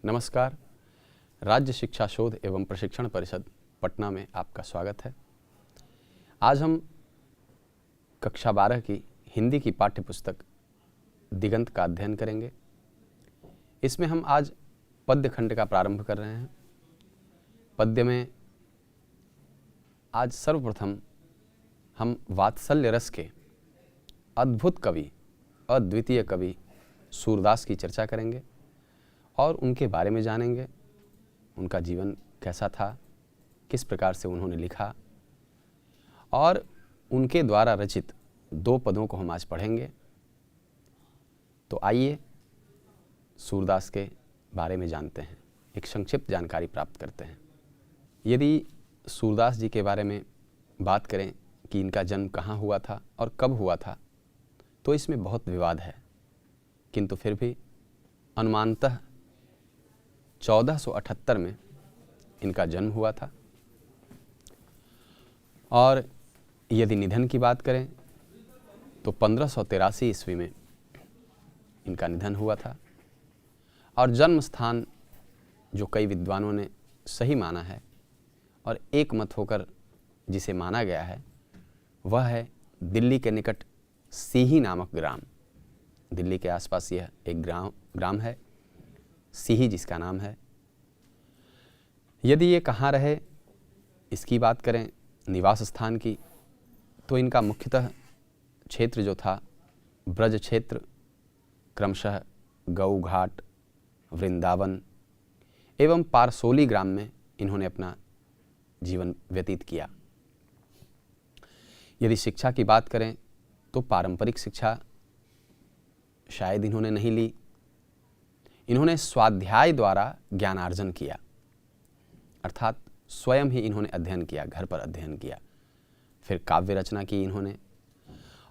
नमस्कार। राज्य शिक्षा शोध एवं प्रशिक्षण परिषद पटना में आपका स्वागत है। आज हम कक्षा 12 की हिंदी की पाठ्य पुस्तक दिगंत का अध्ययन करेंगे। इसमें हम आज पद्य खंड का प्रारंभ कर रहे हैं। पद्य में आज सर्वप्रथम हम वात्सल्य रस के अद्भुत कवि, अद्वितीय कवि सूरदास की चर्चा करेंगे और उनके बारे में जानेंगे। उनका जीवन कैसा था, किस प्रकार से उन्होंने लिखा और उनके द्वारा रचित 2 पदों को हम आज पढ़ेंगे। तो आइए सूरदास के बारे में जानते हैं, एक संक्षिप्त जानकारी प्राप्त करते हैं। यदि सूरदास जी के बारे में बात करें कि इनका जन्म कहाँ हुआ था और कब हुआ था, तो इसमें बहुत विवाद है, किंतु फिर भी अनुमानतः 1478 में इनका जन्म हुआ था। और यदि निधन की बात करें तो 1583 ईस्वी में इनका निधन हुआ था। और जन्म स्थान जो कई विद्वानों ने सही माना है और एक मत होकर जिसे माना गया है, वह है दिल्ली के निकट सीही नामक ग्राम। दिल्ली के आसपास यह एक ग्राम है, सीही जिसका नाम है। यदि ये कहाँ रहे, इसकी बात करें निवास स्थान की, तो इनका मुख्यतः क्षेत्र जो था ब्रज क्षेत्र, क्रमशः गऊ घाट, वृंदावन एवं पारसोली ग्राम में इन्होंने अपना जीवन व्यतीत किया। यदि शिक्षा की बात करें तो पारंपरिक शिक्षा शायद इन्होंने नहीं ली। इन्होंने स्वाध्याय द्वारा ज्ञानार्जन किया, अर्थात स्वयं ही इन्होंने अध्ययन किया, घर पर अध्ययन किया। फिर काव्य रचना की इन्होंने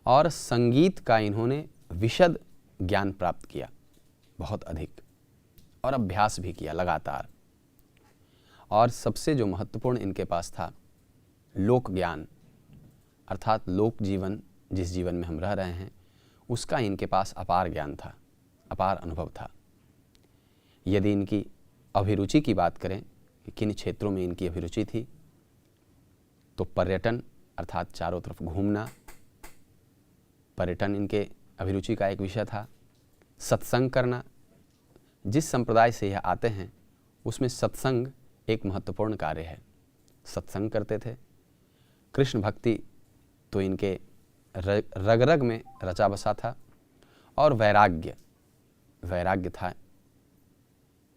और संगीत का इन्होंने विशद ज्ञान प्राप्त किया, बहुत अधिक, और अभ्यास भी किया लगातार। और सबसे जो महत्वपूर्ण इनके पास था, लोक ज्ञान, अर्थात लोक जीवन, जिस जीवन में हम रह रहे हैं उसका इनके पास अपार ज्ञान था, अपार अनुभव था। यदि इनकी अभिरुचि की बात करें कि किन क्षेत्रों में इनकी अभिरुचि थी, तो पर्यटन अर्थात चारों तरफ घूमना, पर्यटन इनके अभिरुचि का एक विषय था। सत्संग करना, जिस संप्रदाय से यह आते हैं उसमें सत्संग एक महत्वपूर्ण कार्य है, सत्संग करते थे। कृष्ण भक्ति तो इनके रग रग में रचा बसा था। और वैराग्य था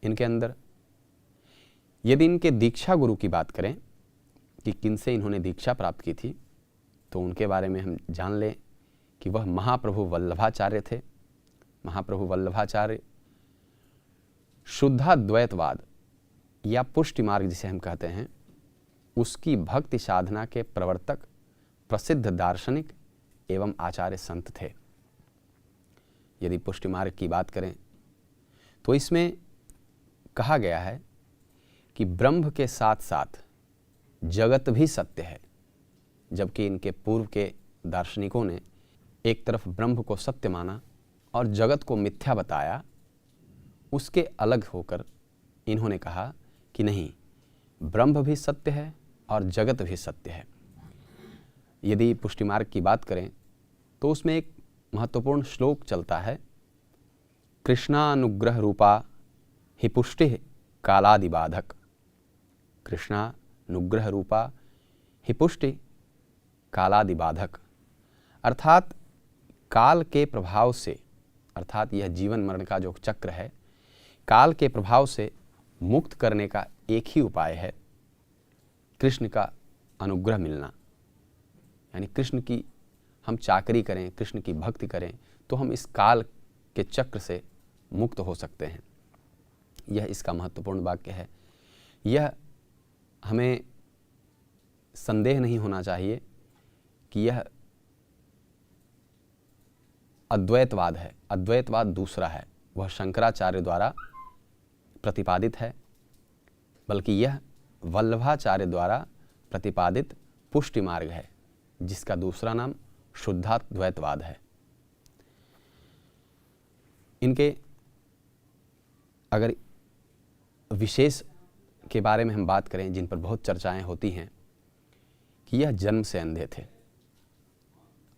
इनके अंदर। यदि इनके दीक्षा गुरु की बात करें कि किनसे इन्होंने दीक्षा प्राप्त की थी, तो उनके बारे में हम जान लें कि वह महाप्रभु वल्लभाचार्य थे। महाप्रभु वल्लभाचार्य शुद्धाद्वैतवाद या पुष्टि मार्ग जिसे हम कहते हैं, उसकी भक्ति साधना के प्रवर्तक, प्रसिद्ध दार्शनिक एवं आचार्य संत थे। यदि पुष्टि मार्ग की बात करें तो इसमें कहा गया है कि ब्रह्म के साथ साथ जगत भी सत्य है। जबकि इनके पूर्व के दार्शनिकों ने एक तरफ ब्रह्म को सत्य माना और जगत को मिथ्या बताया, उसके अलग होकर इन्होंने कहा कि नहीं, ब्रह्म भी सत्य है और जगत भी सत्य है। यदि पुष्टि मार्ग की बात करें तो उसमें एक महत्वपूर्ण श्लोक चलता है, कृष्णानुग्रह रूपा हि पुष्टि कालादिबाधक। कृष्णानुग्रह रूपा हि पुष्टि कालादिबाधक, अर्थात काल के प्रभाव से, अर्थात यह जीवन मरण का जो चक्र है, काल के प्रभाव से मुक्त करने का एक ही उपाय है, कृष्ण का अनुग्रह मिलना। यानी कृष्ण की हम चाकरी करें, कृष्ण की भक्ति करें, तो हम इस काल के चक्र से मुक्त हो सकते हैं। यह इसका महत्वपूर्ण वाक्य है। यह हमें संदेह नहीं होना चाहिए कि यह अद्वैतवाद है। अद्वैतवाद दूसरा है, वह शंकराचार्य द्वारा प्रतिपादित है, बल्कि यह वल्लभाचार्य द्वारा प्रतिपादित पुष्टि मार्ग है, जिसका दूसरा नाम शुद्धाद्वैतवाद है। इनके अगर विशेष के बारे में हम बात करें, जिन पर बहुत चर्चाएं होती हैं कि यह जन्म से अंधे थे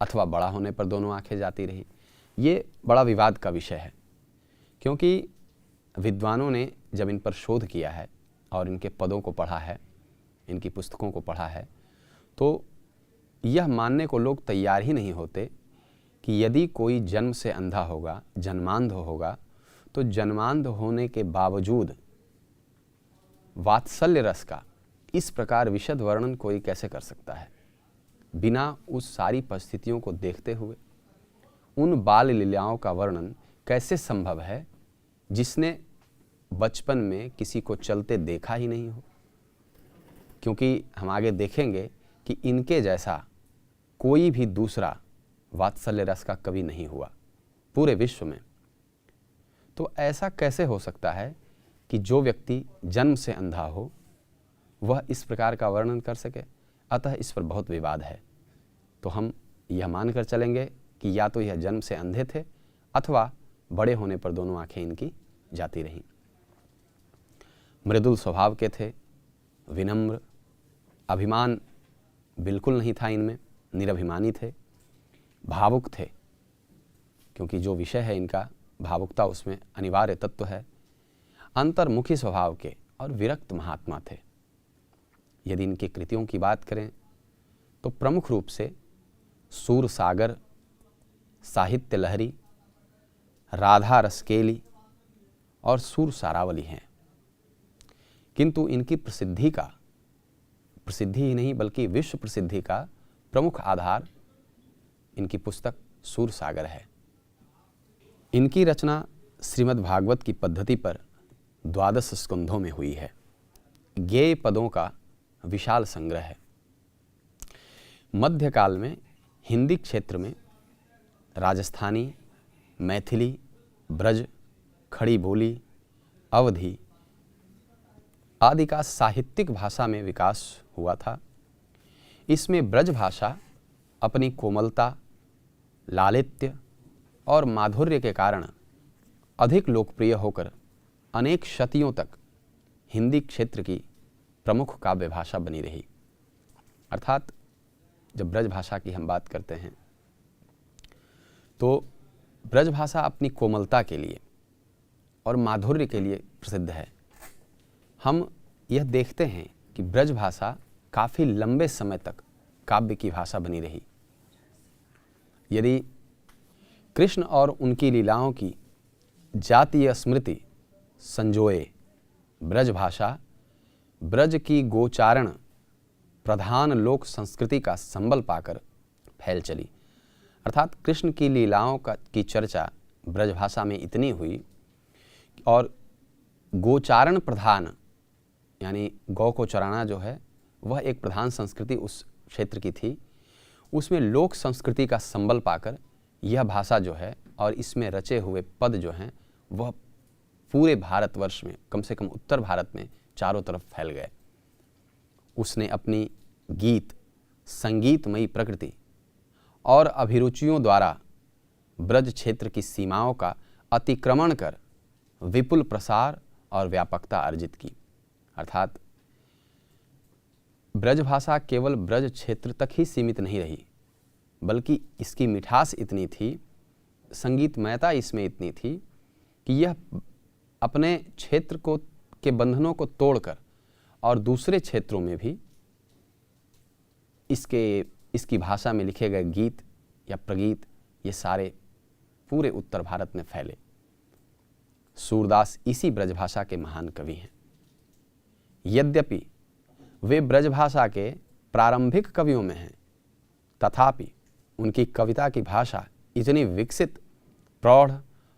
अथवा बड़ा होने पर दोनों आंखें जाती रही, ये बड़ा विवाद का विषय है। क्योंकि विद्वानों ने जब इन पर शोध किया है और इनके पदों को पढ़ा है, इनकी पुस्तकों को पढ़ा है, तो यह मानने को लोग तैयार ही नहीं होते कि यदि कोई जन्म से अंधा होगा, जन्मांध होगा, तो जन्मांध होने के बावजूद वात्सल्य रस का इस प्रकार विशद वर्णन कोई कैसे कर सकता है, बिना उस सारी परिस्थितियों को देखते हुए। उन बाल लीलाओं का वर्णन कैसे संभव है जिसने बचपन में किसी को चलते देखा ही नहीं हो, क्योंकि हम आगे देखेंगे कि इनके जैसा कोई भी दूसरा वात्सल्य रस का कवि नहीं हुआ पूरे विश्व में। तो ऐसा कैसे हो सकता है कि जो व्यक्ति जन्म से अंधा हो वह इस प्रकार का वर्णन कर सके? अतः इस पर बहुत विवाद है। तो हम यह मानकर चलेंगे कि या तो यह जन्म से अंधे थे अथवा बड़े होने पर दोनों आंखें इनकी जाती रहीं। मृदुल स्वभाव के थे, विनम्र, अभिमान बिल्कुल नहीं था इनमें, निरभिमानी थे, भावुक थे, क्योंकि जो विषय है इनका भावुकता उसमें अनिवार्य तत्व है। अंतर्मुखी स्वभाव के और विरक्त महात्मा थे। यदि इनकी कृतियों की बात करें तो प्रमुख रूप से सूर सागर, साहित्य लहरी, राधा रसकेली और सूर सारावली हैं। किंतु इनकी प्रसिद्धि ही नहीं बल्कि विश्व प्रसिद्धि का प्रमुख आधार इनकी पुस्तक सूर सागर है। इनकी रचना श्रीमद् भागवत की पद्धति पर 12 स्कंधों में हुई है। गेय पदों का विशाल संग्रह है। मध्यकाल में हिंदी क्षेत्र में राजस्थानी, मैथिली, ब्रज, खड़ी बोली, अवधी आदि का साहित्यिक भाषा में विकास हुआ था। इसमें ब्रज भाषा अपनी कोमलता, लालित्य और माधुर्य के कारण अधिक लोकप्रिय होकर अनेक शतियों तक हिंदी क्षेत्र की प्रमुख काव्य भाषा बनी रही। अर्थात जब ब्रज भाषा की हम बात करते हैं तो ब्रज भाषा अपनी कोमलता के लिए और माधुर्य के लिए प्रसिद्ध है। हम यह देखते हैं कि ब्रज भाषा काफ़ी लंबे समय तक काव्य की भाषा बनी रही। यदि कृष्ण और उनकी लीलाओं की जातीय स्मृति संजोए ब्रज भाषा ब्रज की गोचारण प्रधान लोक संस्कृति का संबल पाकर फैल चली। अर्थात कृष्ण की लीलाओं की चर्चा ब्रज भाषा में इतनी हुई और गोचारण प्रधान यानी गौ को चराना जो है वह एक प्रधान संस्कृति उस क्षेत्र की थी, उसमें लोक संस्कृति का संबल पाकर यह भाषा जो है और इसमें रचे हुए पद जो हैं वह पूरे भारतवर्ष में, कम से कम उत्तर भारत में चारों तरफ फैल गए। उसने अपनी गीत, संगीतमयी प्रकृति और अभिरुचियों द्वारा ब्रज क्षेत्र की सीमाओं का अतिक्रमण कर विपुल प्रसार और व्यापकता अर्जित की। अर्थात ब्रज भाषा केवल ब्रज क्षेत्र तक ही सीमित नहीं रही, बल्कि इसकी मिठास इतनी थी, संगीतमयता इसमें इतनी थी कि यह अपने क्षेत्र के बंधनों को तोड़कर और दूसरे क्षेत्रों में भी इसकी भाषा में लिखे गए गीत या प्रगीत ये सारे पूरे उत्तर भारत में फैले। सूरदास इसी ब्रजभाषा के महान कवि हैं। यद्यपि वे ब्रजभाषा के प्रारंभिक कवियों में हैं, तथापि उनकी कविता की भाषा इतनी विकसित, प्रौढ़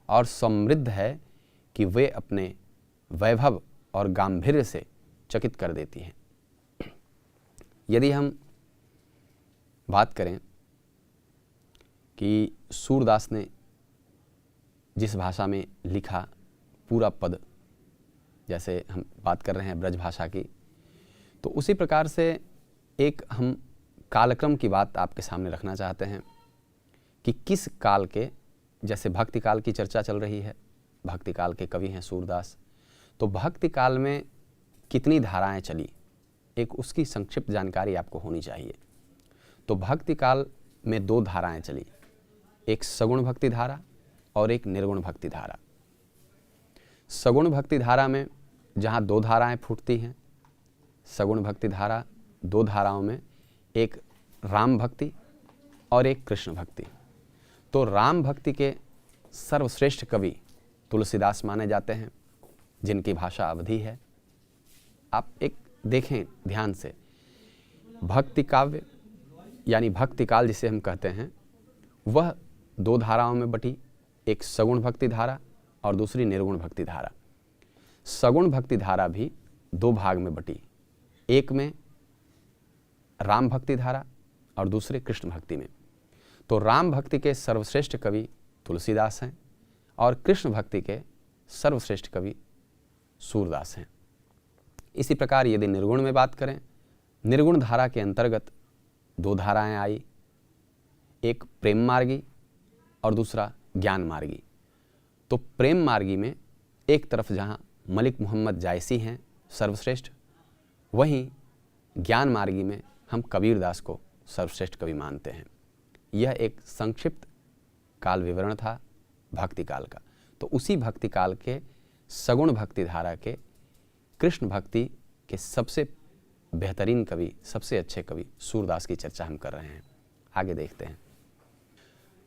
और समृद्ध है कि वे अपने वैभव और गांभीर्य से चकित कर देती हैं। यदि हम बात करें कि सूरदास ने जिस भाषा में लिखा पूरा पद, जैसे हम बात कर रहे हैं ब्रज भाषा की, तो उसी प्रकार से एक हम कालक्रम की बात आपके सामने रखना चाहते हैं कि किस काल के, जैसे भक्ति काल की चर्चा चल रही है, भक्ति काल के कवि हैं सूरदास, तो भक्ति काल में कितनी धाराएं चली, एक उसकी संक्षिप्त जानकारी आपको होनी चाहिए। तो भक्ति काल में 2 धाराएं चली, एक सगुण भक्ति धारा और एक निर्गुण भक्ति धारा। सगुण भक्ति धारा में जहाँ 2 धाराएं फूटती हैं, सगुण भक्ति धारा 2 धाराओं में एक राम भक्ति और एक कृष्ण भक्ति। तो राम भक्ति के सर्वश्रेष्ठ कवि तुलसीदास माने जाते हैं, जिनकी भाषा अवधी है। आप एक देखें ध्यान से, भक्ति काव्य यानी भक्ति काल जिसे हम कहते हैं, वह 2 धाराओं में बटी, एक सगुण भक्ति धारा और दूसरी निर्गुण भक्ति धारा। सगुण भक्ति धारा भी 2 भाग में बटी, एक में राम भक्ति धारा और दूसरे कृष्ण भक्ति में। तो राम भक्ति के सर्वश्रेष्ठ कवि तुलसीदास हैं और कृष्ण भक्ति के सर्वश्रेष्ठ कवि सूरदास हैं। इसी प्रकार यदि निर्गुण में बात करें, निर्गुण धारा के अंतर्गत 2 धाराएं आई, एक प्रेम मार्गी और दूसरा ज्ञान मार्गी। तो प्रेम मार्गी में एक तरफ जहां मलिक मोहम्मद जायसी हैं सर्वश्रेष्ठ, वहीं ज्ञान मार्गी में हम कबीरदास को सर्वश्रेष्ठ कवि मानते हैं। यह एक संक्षिप्त काल विवरण था भक्ति काल का। तो उसी भक्ति काल के सगुण भक्ति धारा के कृष्ण भक्ति के सबसे बेहतरीन कवि, सबसे अच्छे कवि सूरदास की चर्चा हम कर रहे हैं। आगे देखते हैं।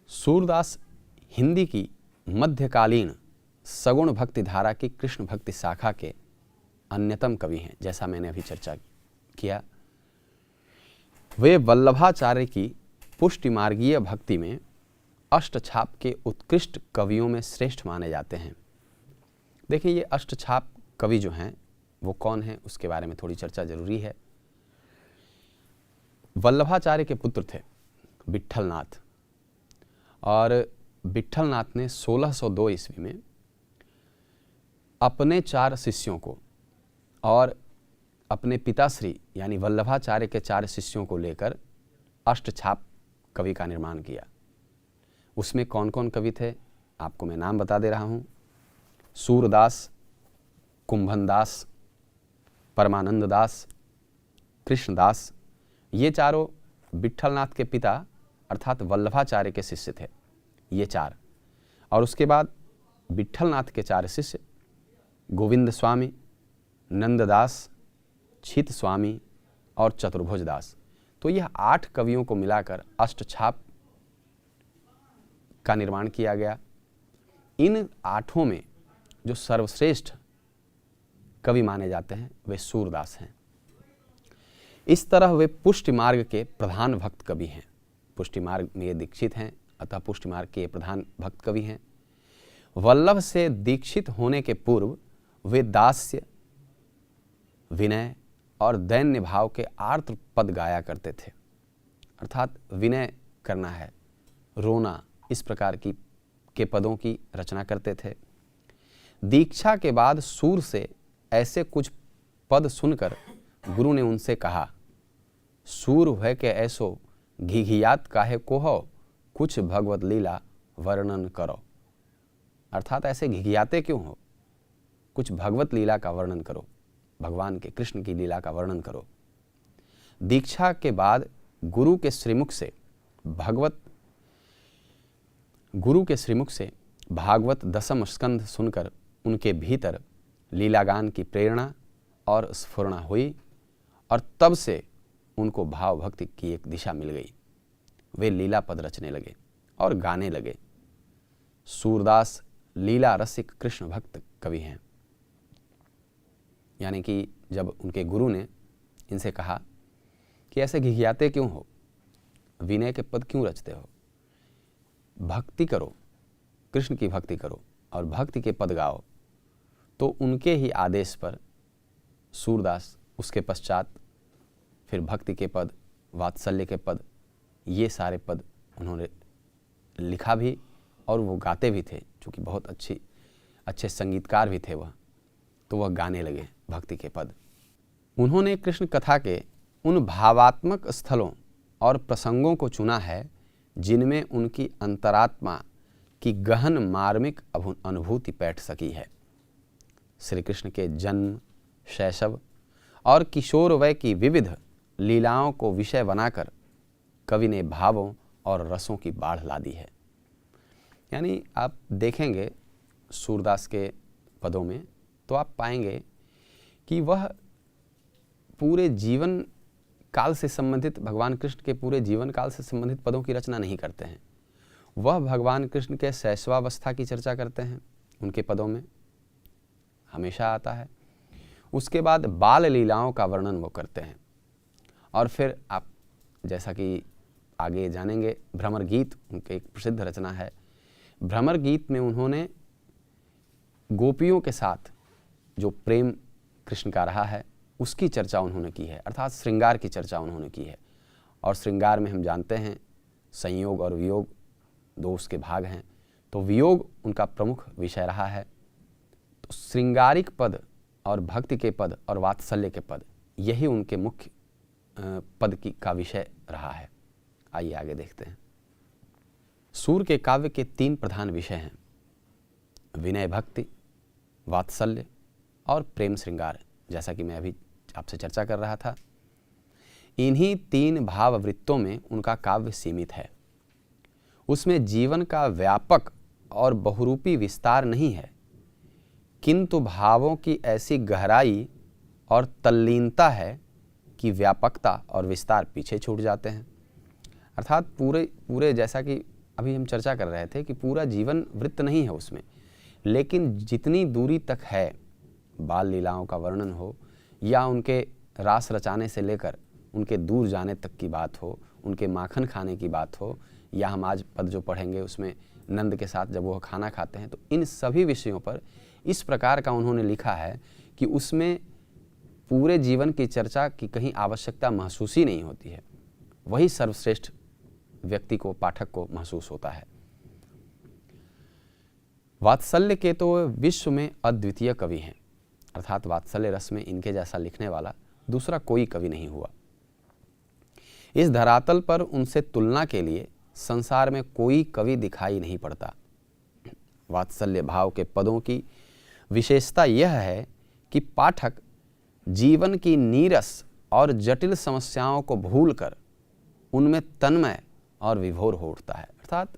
सूरदास हिंदी की मध्यकालीन सगुण भक्ति धारा की कृष्ण भक्ति शाखा के अन्यतम कवि हैं। जैसा मैंने अभी चर्चा किया, वे वल्लभाचार्य की पुष्टिमार्गीय भक्ति में अष्टछाप के उत्कृष्ट कवियों में श्रेष्ठ माने जाते हैं। देखिए, ये अष्टछाप कवि जो हैं वो कौन हैं, उसके बारे में थोड़ी चर्चा जरूरी है। वल्लभाचार्य के पुत्र थे विट्ठलनाथ, और विट्ठलनाथ ने 1602 ईस्वी में अपने 4 शिष्यों को और अपने पिताश्री यानी वल्लभाचार्य के 4 शिष्यों को लेकर अष्टछाप कवि का निर्माण किया। उसमें कौन कौन कवि थे आपको मैं नाम बता दे रहा हूँ। सूरदास, कुंभनदास, परमानंद दास, कृष्णदास, ये चारों विट्ठलनाथ के पिता अर्थात वल्लभाचार्य के शिष्य थे, ये 4। और उसके बाद विट्ठलनाथ के 4 शिष्य गोविंद स्वामी, नंददास, छित स्वामी और चतुर्भुज दास। तो यह 8 कवियों को मिलाकर अष्टछाप का निर्माण किया गया। इन 8 में जो सर्वश्रेष्ठ कवि माने जाते हैं वे सूरदास हैं। इस तरह वे पुष्टि मार्ग के प्रधान भक्त कवि हैं। पुष्टि मार्ग में ये दीक्षित हैं, अतः पुष्टि मार्ग के प्रधान भक्त कवि हैं। वल्लभ से दीक्षित होने के पूर्व वे दास्य, विनय और दैन्य भाव के आर्त पद गाया करते थे। अर्थात विनय करना है, रोना, इस प्रकार के पदों की रचना करते थे। दीक्षा के बाद सूर से ऐसे कुछ पद सुनकर गुरु ने उनसे कहा, सूर है के ऐसो घिघियात काहे को हो, कुछ भगवत लीला वर्णन करो। अर्थात ऐसे घिघियाते क्यों हो, कुछ भगवत लीला का वर्णन करो, भगवान के कृष्ण की लीला का वर्णन करो। दीक्षा के बाद गुरु के श्रीमुख से भागवत 10 स्कंध सुनकर उनके भीतर लीलागान की प्रेरणा और स्फुरणा हुई और तब से उनको भाव भक्ति की एक दिशा मिल गई। वे लीला पद रचने लगे और गाने लगे। सूरदास लीला रसिक कृष्ण भक्त कवि हैं। यानी कि जब उनके गुरु ने इनसे कहा कि ऐसे घिघियाते क्यों हो, विनय के पद क्यों रचते हो, भक्ति करो, कृष्ण की भक्ति करो और भक्ति के पद गाओ, तो उनके ही आदेश पर सूरदास उसके पश्चात फिर भक्ति के पद, वात्सल्य के पद, ये सारे पद उन्होंने लिखा भी और वो गाते भी थे। चूँकि बहुत अच्छे संगीतकार भी थे वह, तो वह गाने लगे भक्ति के पद। उन्होंने कृष्ण कथा के उन भावात्मक स्थलों और प्रसंगों को चुना है जिनमें उनकी अंतरात्मा की गहन मार्मिक अनुभूति बैठ सकी है। श्री कृष्ण के जन्म, शैशव और किशोर वय की विविध लीलाओं को विषय बनाकर कवि ने भावों और रसों की बाढ़ ला दी है। यानी आप देखेंगे सूरदास के पदों में तो आप पाएंगे कि वह पूरे जीवन काल से संबंधित, भगवान कृष्ण के पूरे जीवन काल से संबंधित पदों की रचना नहीं करते हैं। वह भगवान कृष्ण के शैशवावस्था की चर्चा करते हैं, उनके पदों में हमेशा आता है। उसके बाद बाल लीलाओं का वर्णन वो करते हैं। और फिर आप जैसा कि आगे जानेंगे, भ्रमर गीत उनके एक प्रसिद्ध रचना है। भ्रमर गीत में उन्होंने गोपियों के साथ जो प्रेम कृष्ण का रहा है उसकी चर्चा उन्होंने की है, अर्थात श्रृंगार की चर्चा उन्होंने की है। और श्रृंगार में हम जानते हैं संयोग और वियोग दो उसके भाग हैं, तो वियोग उनका प्रमुख विषय रहा है। तो श्रृंगारिक पद और भक्ति के पद और वात्सल्य के पद, यही उनके मुख्य पद का विषय रहा है। आइए आगे देखते हैं। सूर के काव्य के 3 प्रधान विषय हैं, विनय भक्ति, वात्सल्य और प्रेम श्रृंगार, जैसा कि मैं अभी आपसे चर्चा कर रहा था। इन्हीं 3 भाववृत्तों में उनका काव्य सीमित है। उसमें जीवन का व्यापक और बहुरूपी विस्तार नहीं है, किंतु भावों की ऐसी गहराई और तल्लीनता है कि व्यापकता और विस्तार पीछे छूट जाते हैं। अर्थात पूरे जैसा कि अभी हम चर्चा कर रहे थे कि पूरा जीवन वृत्त नहीं है उसमें, लेकिन जितनी दूरी तक है, बाल लीलाओं का वर्णन हो या उनके रास रचाने से लेकर उनके दूर जाने तक की बात हो, उनके माखन खाने की बात हो, या हम आज पद जो पढ़ेंगे उसमें नंद के साथ जब वो खाना खाते हैं, तो इन सभी विषयों पर इस प्रकार का उन्होंने लिखा है कि उसमें पूरे जीवन की चर्चा की कहीं आवश्यकता महसूस ही नहीं होती है। वही सर्वश्रेष्ठ व्यक्ति को, पाठक को महसूस होता है। वात्सल्य के तो विश्व में अद्वितीय कवि हैं, अर्थात वात्सल्य रस में इनके जैसा लिखने वाला दूसरा कोई कवि नहीं हुआ। इस धरातल पर उनसे तुलना के लिए संसार में कोई कवि दिखाई नहीं पड़ता। वात्सल्य भाव के पदों की विशेषता यह है कि पाठक जीवन की नीरस और जटिल समस्याओं को भूलकर उनमें तन्मय और विभोर हो उठता है। अर्थात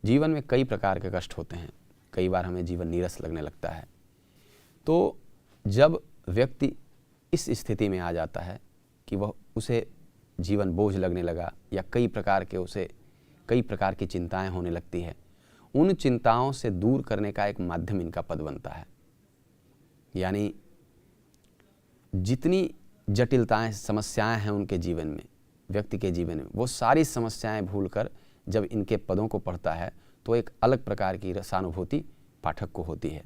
जीवन में कई प्रकार के कष्ट होते हैं, कई बार हमें जीवन नीरस लगने लगता है। तो जब व्यक्ति इस स्थिति में आ जाता है कि वह उसे जीवन बोझ लगने लगा या कई प्रकार की चिंताएं होने लगती है, उन चिंताओं से दूर करने का एक माध्यम इनका पद बनता है। यानी जितनी जटिलताएं, समस्याएं हैं उनके जीवन में, व्यक्ति के जीवन में, वो सारी समस्याएं भूलकर जब इनके पदों को पढ़ता है तो एक अलग प्रकार की रसानुभूति पाठक को होती है।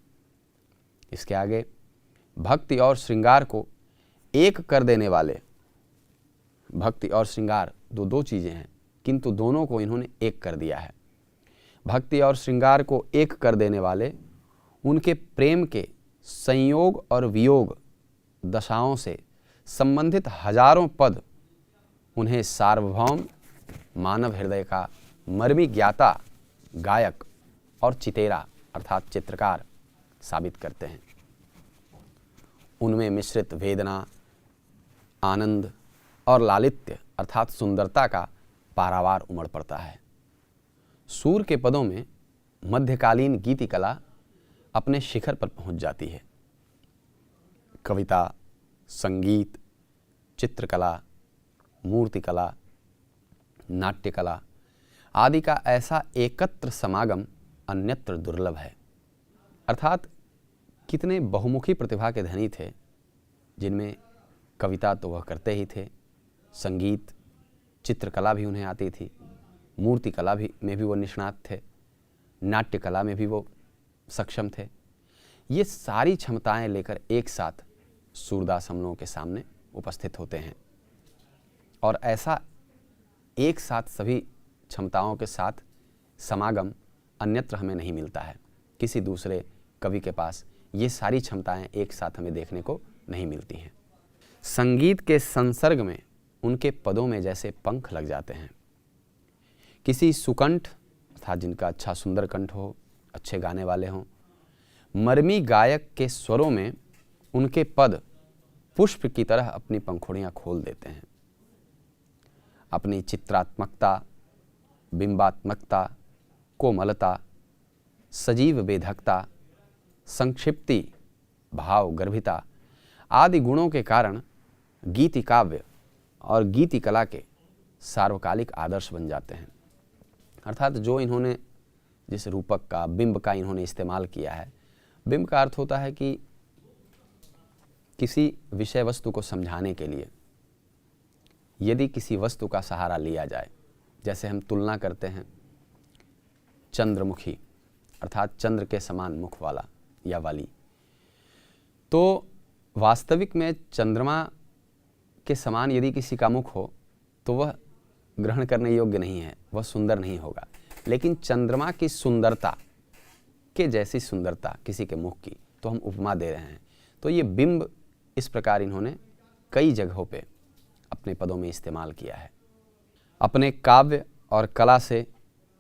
इसके आगे भक्ति और श्रृंगार को एक कर देने वाले, भक्ति और श्रृंगार दो चीज़ें हैं, किंतु दोनों को इन्होंने एक कर दिया है। भक्ति और श्रृंगार को एक कर देने वाले उनके प्रेम के संयोग और वियोग दशाओं से संबंधित हजारों पद उन्हें सार्वभौम मानव हृदय का मर्मी ज्ञाता, गायक और चितेरा अर्थात चित्रकार साबित करते हैं। उनमें मिश्रित वेदना, आनंद और लालित्य अर्थात सुंदरता का पारावार उमड़ पड़ता है। सूर के पदों में मध्यकालीन गीति कला अपने शिखर पर पहुंच जाती है। कविता, संगीत, चित्रकला, मूर्तिकला, नाट्यकला आदि का ऐसा एकत्र समागम अन्यत्र दुर्लभ है। अर्थात कितने बहुमुखी प्रतिभा के धनी थे, जिनमें कविता तो वह करते ही थे, संगीत, चित्रकला भी उन्हें आती थी, मूर्तिकला में भी वो निष्णात थे, नाट्यकला में भी वो सक्षम थे। ये सारी क्षमताएं लेकर एक साथ सूरदास हम लोगों के सामने उपस्थित होते हैं। और ऐसा एक साथ सभी क्षमताओं के साथ समागम अन्यत्र हमें नहीं मिलता है। किसी दूसरे कवि के पास ये सारी क्षमताएं एक साथ हमें देखने को नहीं मिलती हैं। संगीत के संसर्ग में उनके पदों में जैसे पंख लग जाते हैं। किसी सुकंठ अर्थात जिनका अच्छा सुंदर कंठ हो, अच्छे गाने वाले हों, मरमी गायक के स्वरों में उनके पद पुष्प की तरह अपनी पंखुड़ियां खोल देते हैं। अपनी चित्रात्मकता, बिंबात्मकता, कोमलता, सजीव वेधकता, संक्षिप्ति, भाव गर्भिता आदि गुणों के कारण गीति काव्य और गीति कला के सार्वकालिक आदर्श बन जाते हैं। अर्थात जो इन्होंने जिस रूपक का, बिंब का इन्होंने इस्तेमाल किया है, बिंब का अर्थ होता है कि किसी विषय वस्तु को समझाने के लिए यदि किसी वस्तु का सहारा लिया जाए, जैसे हम तुलना करते हैं चंद्रमुखी अर्थात चंद्र के समान मुख वाला या वाली, तो वास्तविक में चंद्रमा के समान यदि किसी का मुख हो तो वह ग्रहण करने योग्य नहीं है, वह सुंदर नहीं होगा। लेकिन चंद्रमा की सुंदरता के जैसी सुंदरता किसी के मुख की, तो हम उपमा दे रहे हैं। तो ये बिंब इस प्रकार इन्होंने कई जगहों पे अपने पदों में इस्तेमाल किया है। अपने काव्य और कला से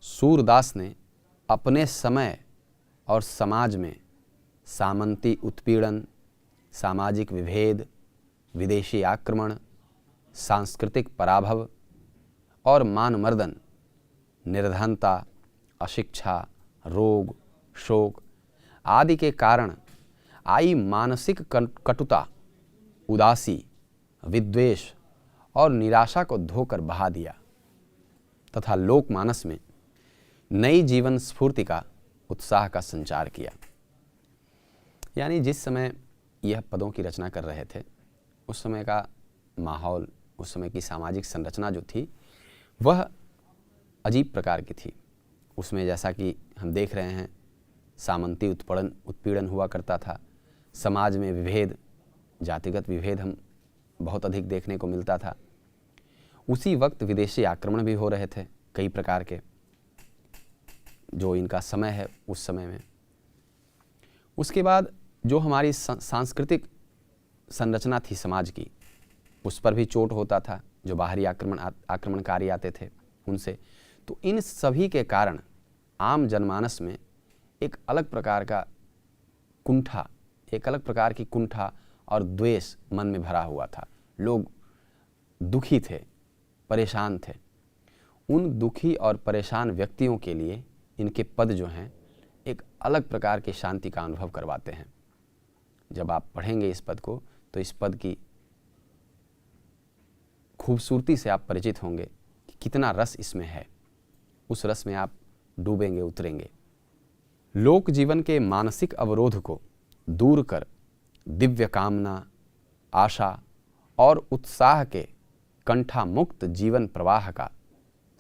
सूरदास ने अपने समय और समाज में सामंती उत्पीड़न, सामाजिक विभेद, विदेशी आक्रमण, सांस्कृतिक पराभव और मानमर्दन, निर्धनता, अशिक्षा, रोग, शोक आदि के कारण आई मानसिक कटुता, उदासी, विद्वेष और निराशा को धोकर बहा दिया तथा लोकमानस में नई जीवन स्फूर्ति का, उत्साह का संचार किया। यानी जिस समय यह पदों की रचना कर रहे थे, उस समय का माहौल, उस समय की सामाजिक संरचना जो थी वह अजीब प्रकार की थी। उसमें जैसा कि हम देख रहे हैं, सामंती उत्पीड़न हुआ करता था, समाज में विभेद, जातिगत विभेद हम बहुत अधिक देखने को मिलता था। उसी वक्त विदेशी आक्रमण भी हो रहे थे कई प्रकार के, जो इनका समय है उस समय में। उसके बाद जो हमारी सांस्कृतिक संरचना थी समाज की, उस पर भी चोट होता था, जो बाहरी आक्रमणकारी आते थे उनसे। तो इन सभी के कारण आम जनमानस में एक अलग प्रकार का कुंठा, एक अलग प्रकार की कुंठा और द्वेष मन में भरा हुआ था। लोग दुखी थे, परेशान थे। उन दुखी और परेशान व्यक्तियों के लिए इनके पद जो हैं एक अलग प्रकार की शांति का अनुभव करवाते हैं। जब आप पढ़ेंगे इस पद को तो इस पद की खूबसूरती से आप परिचित होंगे कि कितना रस इसमें है। उस रस में आप डूबेंगे, उतरेंगे। लोक जीवन के मानसिक अवरोध को दूर कर दिव्य कामना, आशा और उत्साह के कंठा मुक्त जीवन प्रवाह का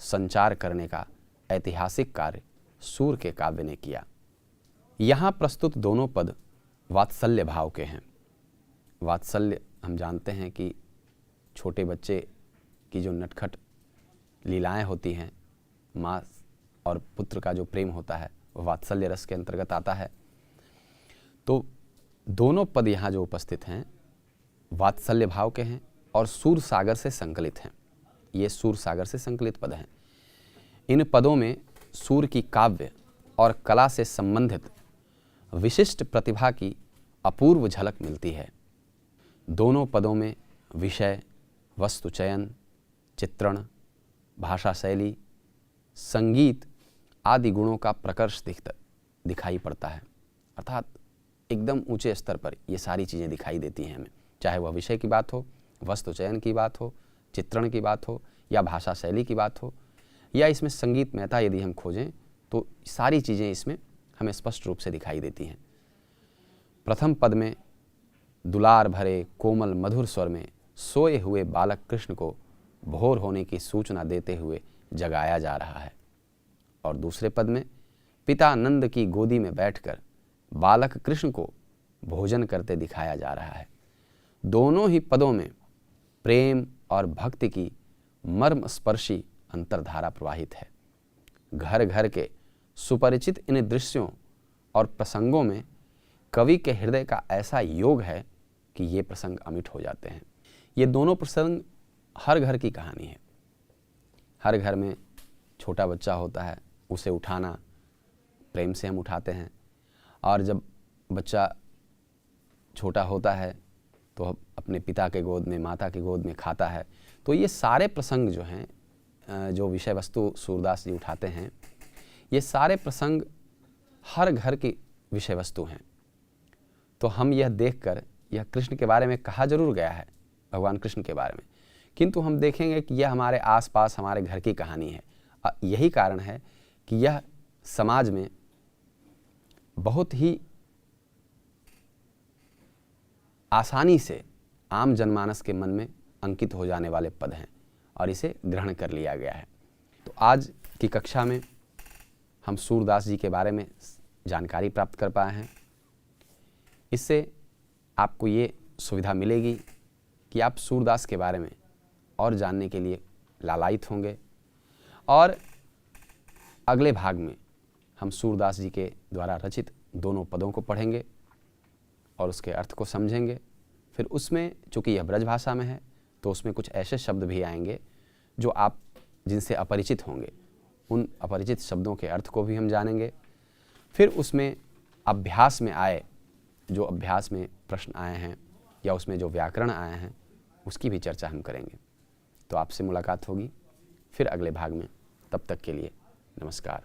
संचार करने का ऐतिहासिक कार्य सूर के काव्य ने किया। यहाँ प्रस्तुत दोनों पद वात्सल्य भाव के हैं। वात्सल्य हम जानते हैं कि छोटे बच्चे की जो नटखट लीलाएं होती हैं, माँ और पुत्र का जो प्रेम होता है वह वात्सल्य रस के अंतर्गत आता है। तो दोनों पद यहाँ जो उपस्थित हैं वात्सल्य भाव के हैं और सूर सागर से संकलित हैं। ये सूर सागर से संकलित पद हैं। इन पदों में सूर की काव्य और कला से संबंधित विशिष्ट प्रतिभा की अपूर्व झलक मिलती है। दोनों पदों में विषय, वस्तु चयन, चित्रण, भाषा शैली, संगीत आदि गुणों का प्रकर्ष दिखाई पड़ता है। अर्थात एकदम ऊंचे स्तर पर ये सारी चीज़ें दिखाई देती हैं हमें, चाहे वह विषय की बात हो, वस्तु चयन की बात हो, चित्रण की बात हो या भाषा शैली की बात हो, या इसमें संगीतमयता यदि हम खोजें तो सारी चीज़ें इसमें हमें स्पष्ट रूप से दिखाई देती हैं। प्रथम पद में दुलार भरे कोमल मधुर स्वर में सोए हुए बालक कृष्ण को भोर होने की सूचना देते हुए जगाया जा रहा है, और दूसरे पद में पिता नंद की गोदी में बैठकर बालक कृष्ण को भोजन करते दिखाया जा रहा है। दोनों ही पदों में प्रेम और भक्ति की मर्मस्पर्शी अंतर्धारा प्रवाहित है। घर घर के सुपरिचित इन दृश्यों और प्रसंगों में कवि के हृदय का ऐसा योग है कि ये प्रसंग अमिट हो जाते हैं। ये दोनों प्रसंग हर घर की कहानी है। हर घर में छोटा बच्चा होता है, उसे उठाना, प्रेम से हम उठाते हैं, और जब बच्चा छोटा होता है तो अपने पिता के गोद में, माता के गोद में खाता है। तो ये सारे प्रसंग जो हैं, जो विषय वस्तु सूरदास जी उठाते हैं, ये सारे प्रसंग हर घर की विषय वस्तु हैं। तो हम यह देखकर, यह कृष्ण के बारे में कहा जरूर गया है, भगवान कृष्ण के बारे में, किंतु हम देखेंगे कि यह हमारे आसपास हमारे घर की कहानी है। यही कारण है कि यह समाज में बहुत ही आसानी से आम जनमानस के मन में अंकित हो जाने वाले पद हैं और इसे ग्रहण कर लिया गया है। तो आज की कक्षा में हम सूरदास जी के बारे में जानकारी प्राप्त कर पाए हैं। इससे आपको ये सुविधा मिलेगी कि आप सूरदास के बारे में और जानने के लिए लालायित होंगे। और अगले भाग में हम सूरदास जी के द्वारा रचित दोनों पदों को पढ़ेंगे और उसके अर्थ को समझेंगे। फिर उसमें, चूँकि यह ब्रज भाषा में है, तो उसमें कुछ ऐसे शब्द भी आएंगे जो आप जिनसे अपरिचित होंगे। उन अपरिचित शब्दों के अर्थ को भी हम जानेंगे। फिर उसमें अभ्यास में आए, जो अभ्यास में प्रश्न आए हैं या उसमें जो व्याकरण आए हैं, उसकी भी चर्चा हम करेंगे। तो आपसे मुलाकात होगी फिर अगले भाग में। तब तक के लिए नमस्कार।